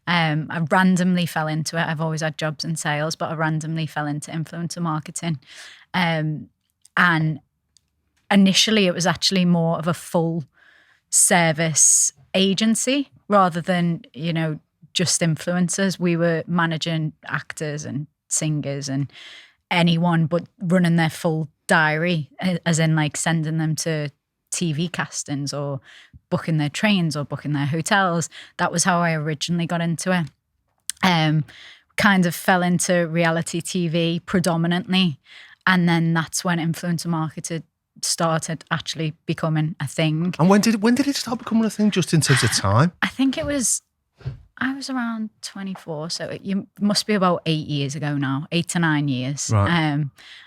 I randomly fell into it. I've always had jobs in sales, but I randomly fell into influencer marketing. And initially it was actually more of a full service agency rather than, just influencers. We were managing actors and singers and anyone, but running their full diary, as in like sending them to TV castings or booking their trains or booking their hotels. That was how I originally got into it. Kind of fell into reality TV predominantly. And then that's when influencer marketing started actually becoming a thing. And when did it start becoming a thing, just in terms of time? I think I was around 24, so it must be about 8 years ago now, 8 to 9 years. Right.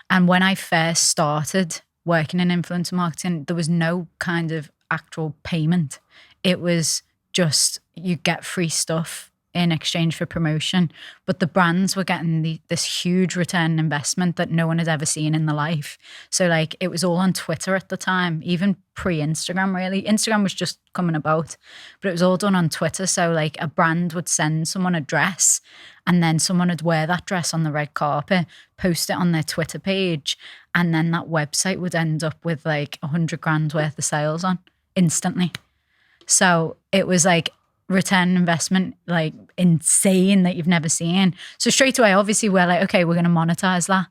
And when I first started working in influencer marketing, there was no kind of actual payment. It was just you get free stuff in exchange for promotion. But the brands were getting this huge return investment that no one had ever seen in their life. So like it was all on Twitter at the time, even pre-Instagram really. Instagram was just coming about, but it was all done on Twitter. So like a brand would send someone a dress and then someone would wear that dress on the red carpet, post it on their Twitter page, and then that website would end up with like 100 grand worth of sales on instantly. So it was like return investment, like insane that you've never seen. So straight away, obviously we're like, okay, we're going to monetize that.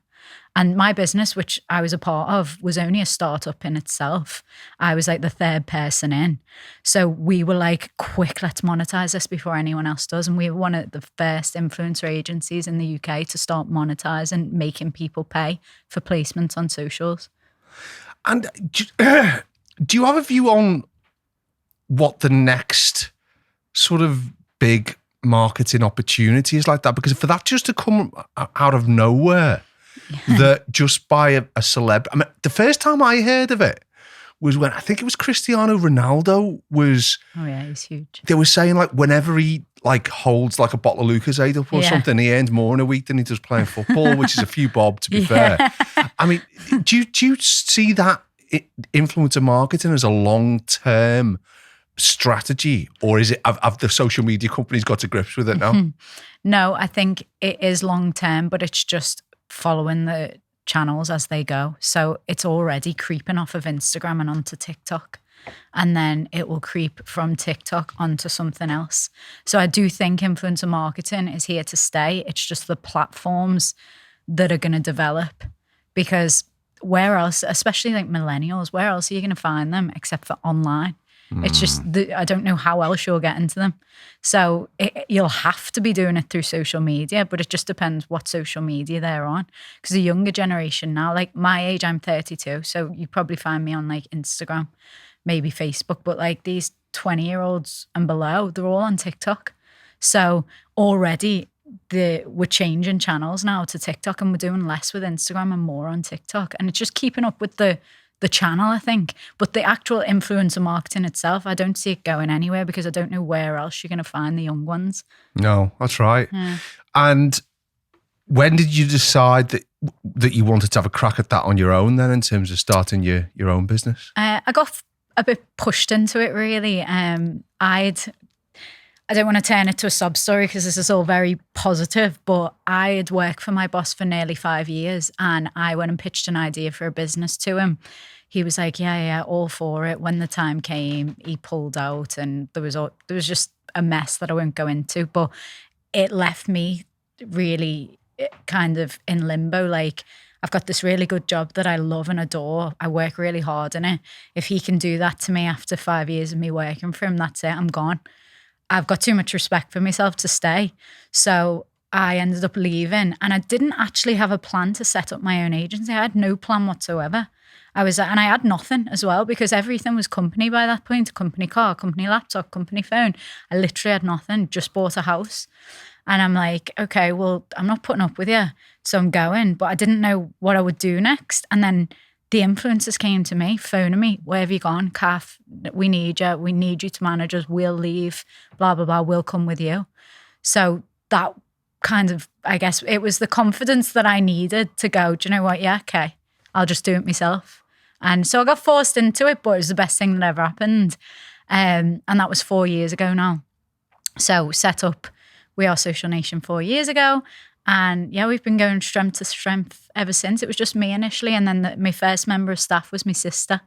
And my business, which I was a part of, was only a startup in itself. I was like the third person in. So we were like, quick, let's monetize this before anyone else does. And we were one of the first influencer agencies in the UK to start monetizing, making people pay for placements on socials. And do you have a view on what the next sort of big marketing opportunity is like that? Because for that just to come out of nowhere, that just by a celeb, I mean, the first time I heard of it was when I think it was Cristiano Ronaldo was. Oh yeah, he's huge. They were saying like whenever he like holds like a bottle of Lucozade up or something, he earns more in a week than he does playing football, which is a few bob to be fair. I mean, do you see that influencer marketing as a long-term strategy, or is it have the social media companies got to grips with it now? No, I think it is long-term, but it's just following the channels as they go. So it's already creeping off of Instagram and onto TikTok, and then it will creep from TikTok onto something else. So I do think influencer marketing is here to stay. It's just the platforms that are going to develop, because where else, especially like millennials, where else are you going to find them except for online? It's just, I don't know how else you'll get into them. So you'll have to be doing it through social media, but it just depends what social media they're on. Because the younger generation now, like my age, I'm 32, so you probably find me on like Instagram, maybe Facebook, but like these 20-year-olds and below, they're all on TikTok. So already we're changing channels now to TikTok, and we're doing less with Instagram and more on TikTok. And it's just keeping up with the channel, I think. But the actual influencer marketing itself, I don't see it going anywhere, because I don't know where else you're going to find the young ones. No, that's right. Yeah. And when did you decide that you wanted to have a crack at that on your own then, in terms of starting your own business? I got a bit pushed into it, really. I don't want to turn it to a sob story because this is all very positive, but I had worked for my boss for nearly 5 years, and I went and pitched an idea for a business to him. He was like, yeah, all for it. When the time came, he pulled out, and there was just a mess that I won't go into, but it left me really kind of in limbo. Like, I've got this really good job that I love and adore. I work really hard in it. If he can do that to me after 5 years of me working for him, that's it, I'm gone. I've got too much respect for myself to stay. So I ended up leaving, and I didn't actually have a plan to set up my own agency. I had no plan whatsoever. And I had nothing as well, because everything was company by that point: company car, company laptop, company phone. I literally had nothing, just bought a house. And I'm like, okay, well, I'm not putting up with you, so I'm going. But I didn't know what I would do next. And then the influencers came to me, phoning me, where have you gone? Kath, we need you to manage us, we'll leave, blah, blah, blah, we'll come with you. So that kind of, I guess, it was the confidence that I needed to go, do you know what, yeah, okay, I'll just do it myself. And so I got forced into it, but it was the best thing that ever happened. And that was 4 years ago now. So set up We Are Social Nation 4 years ago. And yeah, we've been going strength to strength ever since. It was just me initially. And then my first member of staff was my sister.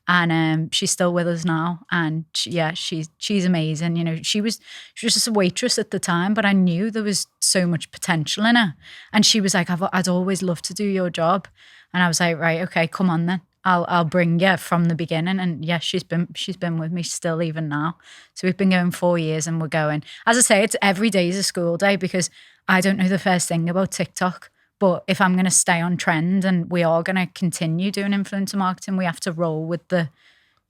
And she's still with us now. And she's amazing. You know, she was just a waitress at the time, but I knew there was so much potential in her. And she was like, I'd always love to do your job. And I was like, right, okay, come on then. I'll bring you from the beginning. And yeah, she's been with me still even now. So we've been going 4 years and we're going. As I say, it's every day is a school day because I don't know the first thing about TikTok. But if I'm going to stay on trend and we are going to continue doing influencer marketing, we have to roll with the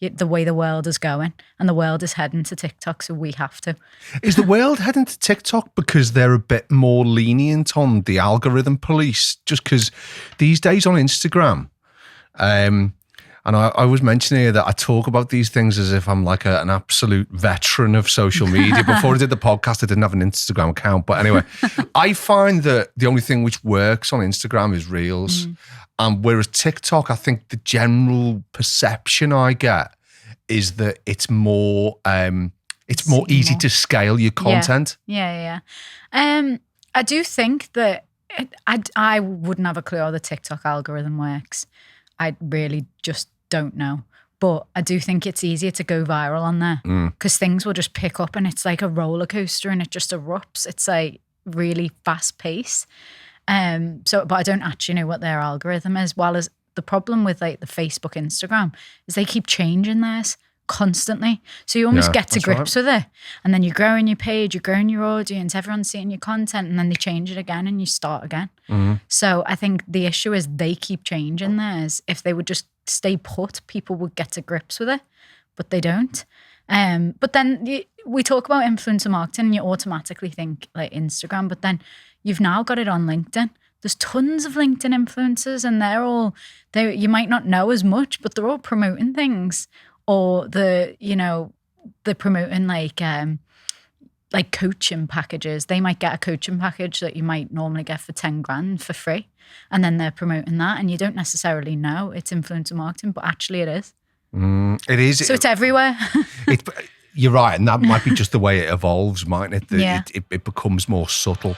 way the world is going. And the world is heading to TikTok, so we have to. Is the world heading to TikTok because they're a bit more lenient on the algorithm police? Just because these days on Instagram, and I was mentioning here that I talk about these things as if I'm like an absolute veteran of social media. Before I did the podcast, I didn't have an Instagram account. But anyway, I find that the only thing which works on Instagram is Reels. Whereas TikTok, I think the general perception I get is that it's more easy to scale your content. Yeah. I do think that I wouldn't have a clue how the TikTok algorithm works. I really just don't know. But I do think it's easier to go viral on there because things will just pick up and it's like a roller coaster and it just erupts. It's like really fast pace. But I don't actually know what their algorithm is. While as the problem with like the Facebook, Instagram is they keep changing theirs constantly. So you almost get to grips with it. And then you're growing your page, you're growing your audience, everyone's seeing your content, and then they change it again and you start again. So I think the issue is they keep changing theirs. If they would just stay put, people would get to grips with it, but they don't. But then we talk about influencer marketing and you automatically think like Instagram, but then you've now got it on LinkedIn. There's tons of LinkedIn influencers and you might not know as much, but they're all promoting things. Or they're promoting like coaching packages. They might get a coaching package that you might normally get for 10 grand for free. And then they're promoting that. And you don't necessarily know it's influencer marketing, but actually it is. It is. So it's everywhere. You're right. And that might be just the way it evolves, mightn't it? It becomes more subtle.